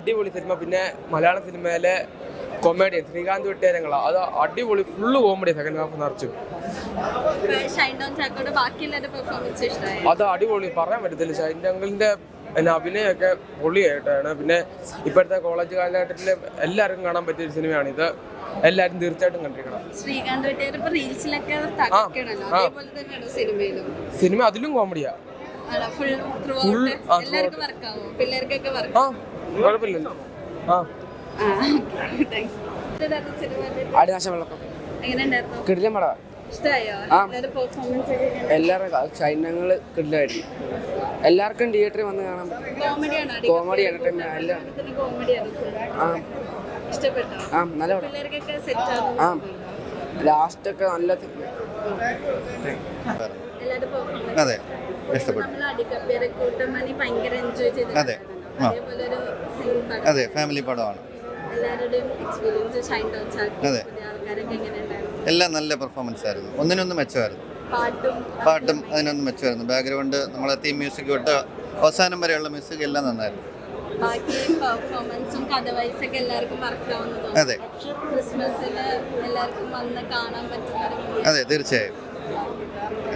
അടിപൊളി സിനിമ. പിന്നെ മലയാള സിനിമയിലെ കൊമേഡിയൻ ശ്രീകാന്ത് വെട്ടേരങ്ങളാണ്, അത് അടിപൊളി, ഫുള്ള് കോമഡി. സെക്കൻഡ് ഹാഫ് നിറച്ചു. അത് അടിപൊളി, പറയാൻ പറ്റത്തില്ല. ഷൈൻ അങ്കിളിന്റെ അഭിനയമൊക്കെ പൊളിയായിട്ടാണ്. പിന്നെ ഇപ്പോഴത്തെ കോളേജ് കാലഘട്ടത്തിൽ എല്ലാവർക്കും കാണാൻ പറ്റിയ ഒരു സിനിമയാണ് ഇത്. എല്ലാരും തീർച്ചയായിട്ടും കണ്ടിരിക്കണം. സിനിമ അതിലും കോമഡിയാ. കുഴപ്പമില്ലല്ലോ. കിടിലം പടം. എല്ലാവരും ഷൈനങ്ങള് കിടിലായിരുന്നു. എല്ലാവർക്കും തിയേറ്ററിൽ വന്ന് കാണാൻ പറ്റും. കോമഡിയാണ്. നല്ല പടം. ലാസ്റ്റ് ഒക്കെ നല്ല. അതെ, ഇഷ്ടപ്പെട്ടു. അതെ, അതെ, ഫാമിലി പടമാണ്. അതെ, എല്ലാം നല്ല പെർഫോമൻസ് ആയിരുന്നു. ഒന്നിനൊന്ന് മെച്ചമായിരുന്നു. പാട്ടും അതിനൊന്ന് മെച്ചമായിരുന്നു. ബാക്ക്ഗ്രൗണ്ട്, നമ്മളെ തീം മ്യൂസിക് തൊട്ട് അവസാനം വരെയുള്ള മ്യൂസിക് എല്ലാം നന്നായിരുന്നു. അതെ, അതെ, തീർച്ചയായും.